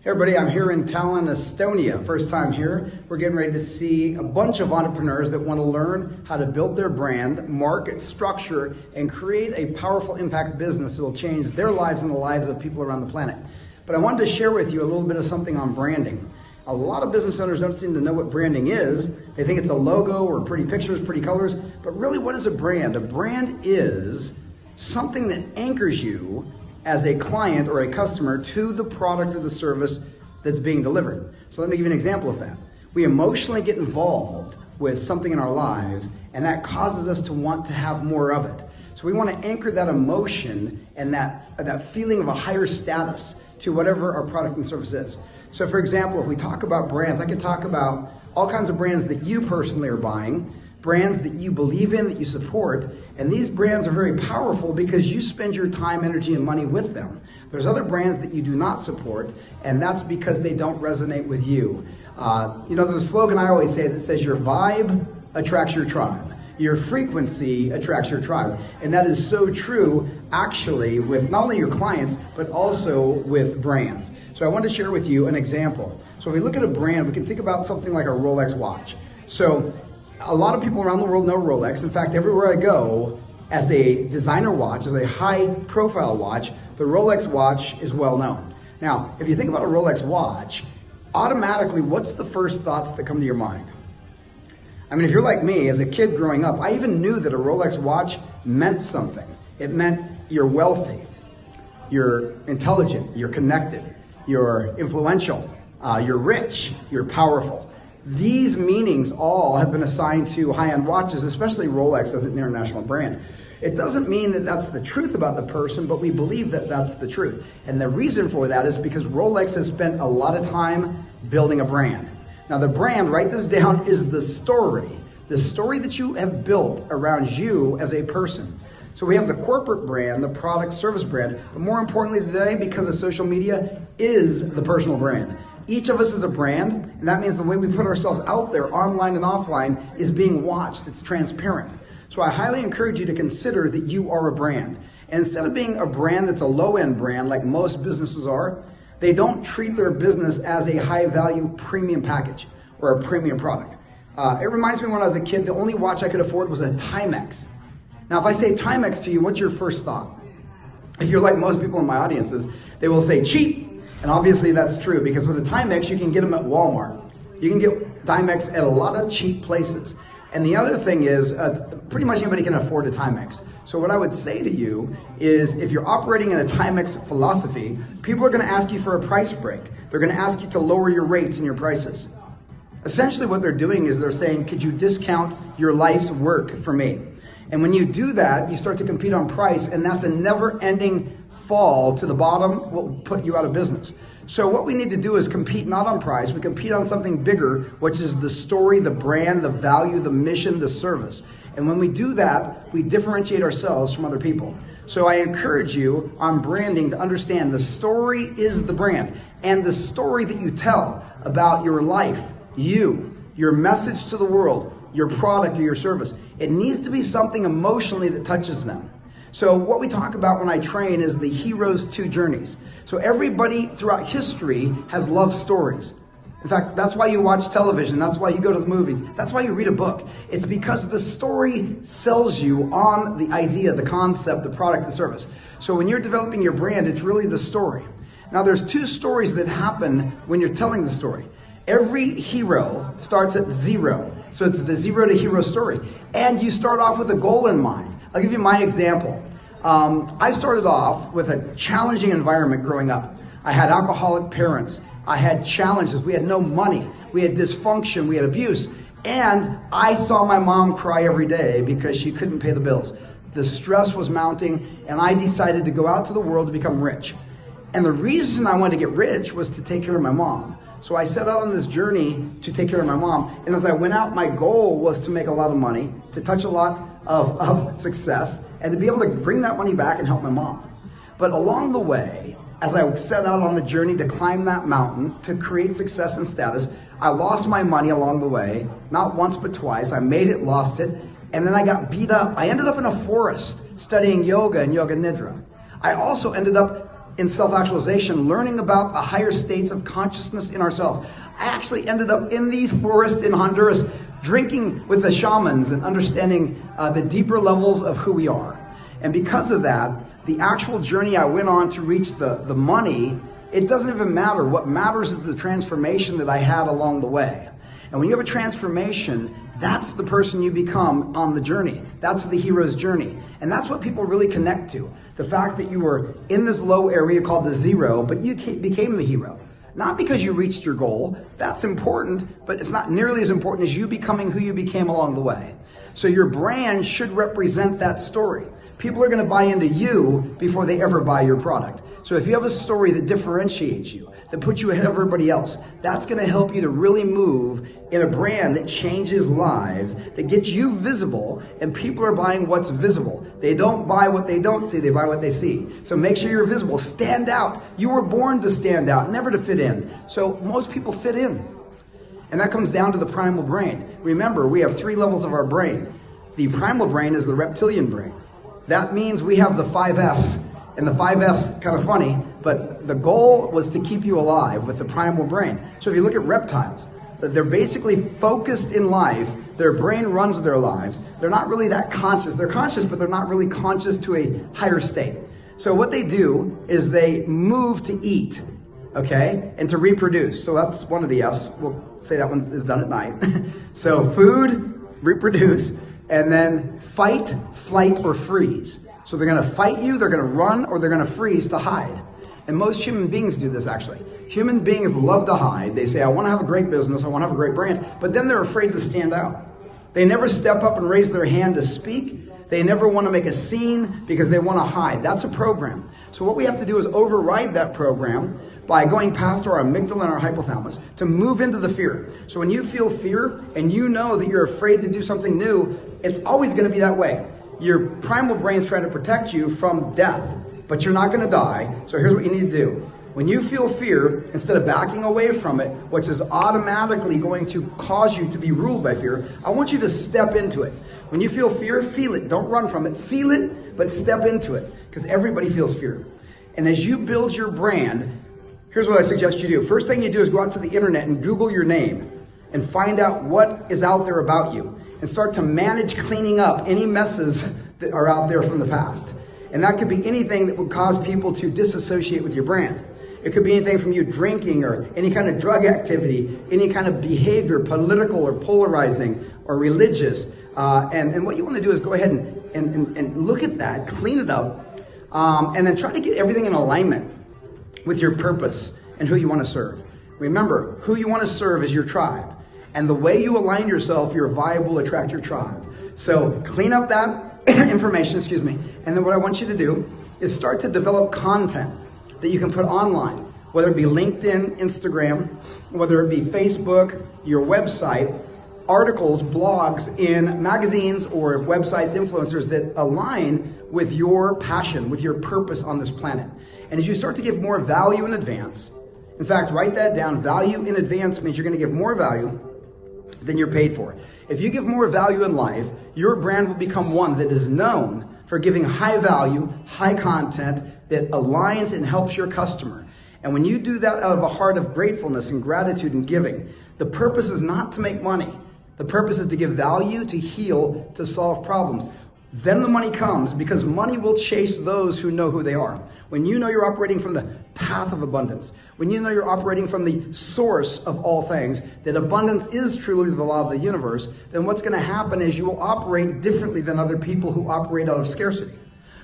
Hey everybody, I'm here in Tallinn, Estonia. First time here. We're getting ready to see a bunch of entrepreneurs that want to learn how to build their brand, market structure, and create a powerful impact business that will change their lives and the lives of people around the planet. But I wanted to share with you a little bit of something on branding. A lot of business owners don't seem to know what branding is. They think it's a logo or pretty pictures, pretty colors. But really, what is a brand? A brand is something that anchors you as a client or a customer to the product or the service that's being delivered. So let me give you an example of that. We emotionally get involved with something in our lives, and that causes us to want to have more of it. So we want to anchor that emotion and that feeling of a higher status to whatever our product and service is. So for example, if we talk about brands, I could talk about all kinds of brands that you personally are buying, brands that you believe in, that you support, and these brands are very powerful because you spend your time, energy, and money with them. There's other brands that you do not support, and that's because they don't resonate with you. There's a slogan I always say that says your vibe attracts your tribe. Your frequency attracts your tribe. And that is so true, actually, with not only your clients, but also with brands. So I wanted to share with you an example. So if we look at a brand, we can think about something like a Rolex watch. So a lot of people around the world know Rolex. In fact, everywhere I go, as a designer watch, as a high-profile watch, the Rolex watch is well known. Now, if you think about a Rolex watch, automatically, what's the first thoughts that come to your mind? I mean, if you're like me, as a kid growing up, I even knew that a Rolex watch meant something. It meant you're wealthy, you're intelligent, you're connected, you're influential, you're rich, you're powerful. These meanings all have been assigned to high-end watches, especially Rolex as an international brand. It doesn't mean that that's the truth about the person, but we believe that that's the truth. And the reason for that is because Rolex has spent a lot of time building a brand. Now the brand, write this down, is the story that you have built around you as a person. So we have the corporate brand, the product service brand, but more importantly today, because of social media, is the personal brand. Each of us is a brand, and that means the way we put ourselves out there, online and offline, is being watched. It's transparent. So I highly encourage you to consider that you are a brand. And instead of being a brand that's a low-end brand like most businesses are, they don't treat their business as a high-value premium package or a premium product. It reminds me when I was a kid, the only watch I could afford was a Timex. Now, if I say Timex to you, what's your first thought? If you're like most people in my audiences, they will say cheap. And obviously that's true, because with a Timex, you can get them at Walmart. You can get Timex at a lot of cheap places. And the other thing is, pretty much anybody can afford a Timex. So what I would say to you is, if you're operating in a Timex philosophy, people are going to ask you for a price break. They're going to ask you to lower your rates and your prices. Essentially what they're doing is they're saying, could you discount your life's work for me? And when you do that, you start to compete on price, and that's a never-ending fall to the bottom, will put you out of business. So what we need to do is compete not on price, we compete on something bigger, which is the story, the brand, the value, the mission, the service. And when we do that, we differentiate ourselves from other people. So I encourage you on branding to understand the story is the brand, and the story that you tell about your life, your message to the world, your product or your service, it needs to be something emotionally that touches them. So what we talk about when I train is the hero's two journeys. So everybody throughout history has love stories. In fact, that's why you watch television. That's why you go to the movies. That's why you read a book. It's because the story sells you on the idea, the concept, the product, the service. So when you're developing your brand, it's really the story. Now there's two stories that happen when you're telling the story. Every hero starts at zero. So it's the zero to hero story. And you start off with a goal in mind. I'll give you my example. I started off with a challenging environment growing up. I had alcoholic parents. I had challenges. We had no money. We had dysfunction. We had abuse. And I saw my mom cry every day because she couldn't pay the bills. The stress was mounting, and I decided to go out to the world to become rich. And the reason I wanted to get rich was to take care of my mom. So I set out on this journey to take care of my mom. And as I went out, my goal was to make a lot of money, to touch a lot of success, and to be able to bring that money back and help my mom. But along the way, as I set out on the journey to climb that mountain, to create success and status, I lost my money along the way, not once but twice. I made it, lost it, and then I got beat up. I ended up in a forest studying yoga and yoga nidra. I also ended up in self-actualization, learning about the higher states of consciousness in ourselves. I actually ended up in these forests in Honduras, drinking with the shamans and understanding the deeper levels of who we are. And because of that, the actual journey I went on to reach the money, it doesn't even matter. What matters is the transformation that I had along the way. And when you have a transformation, that's the person you become on the journey. That's the hero's journey. And that's what people really connect to. The fact that you were in this low area called the zero, but you became the hero. Not because you reached your goal. That's important, but it's not nearly as important as you becoming who you became along the way. So your brand should represent that story. People are going to buy into you before they ever buy your product. So if you have a story that differentiates you, that puts you ahead of everybody else, that's going to help you to really move in a brand that changes lives, that gets you visible, and people are buying what's visible. They don't buy what they don't see, they buy what they see. So make sure you're visible. Stand out. You were born to stand out, never to fit in. So most people fit in. And that comes down to the primal brain. Remember, we have 3 levels of our brain. The primal brain is the reptilian brain. That means we have the 5 F's. And the 5 F's kind of funny, but the goal was to keep you alive with the primal brain. So if you look at reptiles, they're basically focused in life. Their brain runs their lives. They're not really that conscious. They're conscious, but they're not really conscious to a higher state. So what they do is they move to eat, okay, and to reproduce. So that's one of the F's. We'll say that one is done at night. So food, reproduce, and then fight, flight, or freeze. So they're going to fight you, they're going to run, or they're going to freeze to hide. And most human beings do this, actually. Human beings love to hide. They say, I want to have a great business, I want to have a great brand, but then they're afraid to stand out. They never step up and raise their hand to speak. They never want to make a scene because they want to hide. That's a program. So what we have to do is override that program by going past our amygdala and our hypothalamus to move into the fear. So when you feel fear and you know that you're afraid to do something new, it's always going to be that way. Your primal brain's trying to protect you from death, but you're not going to die. So here's what you need to do. When you feel fear, instead of backing away from it, which is automatically going to cause you to be ruled by fear, I want you to step into it. When you feel fear, feel it. Don't run from it. Feel it, but step into it, because everybody feels fear. And as you build your brand, here's what I suggest you do. First thing you do is go out to the internet and Google your name and find out what is out there about you. And start to manage cleaning up any messes that are out there from the past. And that could be anything that would cause people to disassociate with your brand. It could be anything from you drinking or any kind of drug activity, any kind of behavior, political or polarizing or religious. And what you want to do is go ahead and look at that, clean it up, and then try to get everything in alignment with your purpose and who you want to serve. Remember, who you want to serve is your tribe. And the way you align yourself, you're viable, attract your tribe. So clean up that information, and then what I want you to do is start to develop content that you can put online, whether it be LinkedIn, Instagram, whether it be Facebook, your website, articles, blogs in magazines or websites, influencers that align with your passion, with your purpose on this planet. And as you start to give more value in advance, in fact, write that down, value in advance means you're going to give more value than you're paid for. If you give more value in life, your brand will become one that is known for giving high value, high content that aligns and helps your customer. And when you do that out of a heart of gratefulness and gratitude and giving, the purpose is not to make money. The purpose is to give value, to heal, to solve problems. Then the money comes, because money will chase those who know who they are. When you know you're operating from the path of abundance, when you know you're operating from the source of all things, that abundance is truly the law of the universe, then what's going to happen is you will operate differently than other people who operate out of scarcity,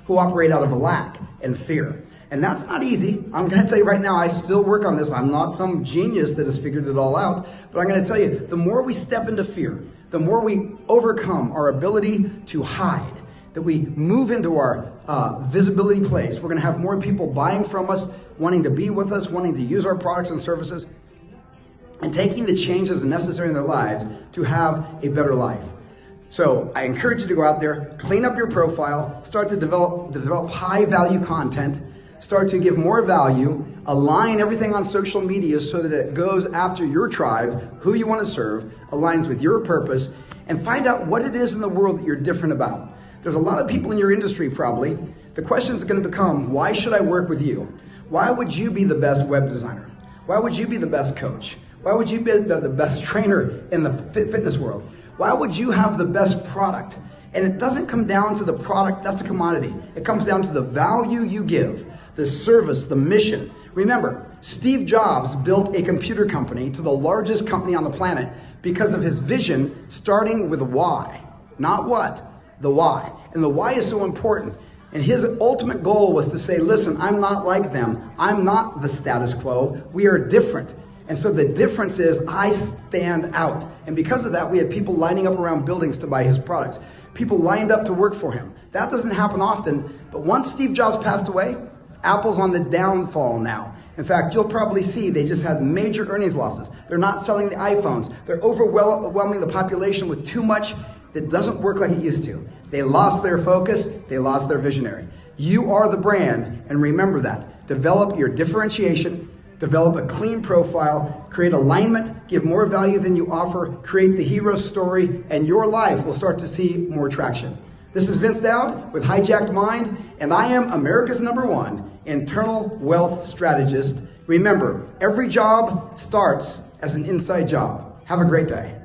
who operate out of lack and fear. And that's not easy. I'm going to tell you right now, I still work on this. I'm not some genius that has figured it all out. But I'm going to tell you, the more we step into fear, the more we overcome our ability to hide, that we move into our visibility place, we're going to have more people buying from us, wanting to be with us, wanting to use our products and services, and taking the changes necessary in their lives to have a better life. So I encourage you to go out there, clean up your profile, start to develop high value content, start to give more value, align everything on social media so that it goes after your tribe, who you want to serve, aligns with your purpose, and find out what it is in the world that you're different about. There's a lot of people in your industry probably. The question is going to become, why should I work with you? Why would you be the best web designer? Why would you be the best coach? Why would you be the best trainer in the fitness world? Why would you have the best product? And it doesn't come down to the product, that's a commodity. It comes down to the value you give, the service, the mission. Remember, Steve Jobs built a computer company to the largest company on the planet because of his vision starting with why. Not what, the why. And the why is so important. And his ultimate goal was to say, listen, I'm not like them. I'm not the status quo. We are different. And so the difference is I stand out. And because of that, we had people lining up around buildings to buy his products. People lined up to work for him. That doesn't happen often. But once Steve Jobs passed away, Apple's on the downfall now. In fact, you'll probably see they just had major earnings losses. They're not selling the iPhones. They're overwhelming the population with too much that doesn't work like it used to. They lost their focus. They lost their visionary. You are the brand, and remember that. Develop your differentiation. Develop a clean profile, create alignment, give more value than you offer, create the hero story, and your life will start to see more traction. This is Vince Dowd with Hijacked Mind, and I am America's #1 internal wealth strategist. Remember, every job starts as an inside job. Have a great day.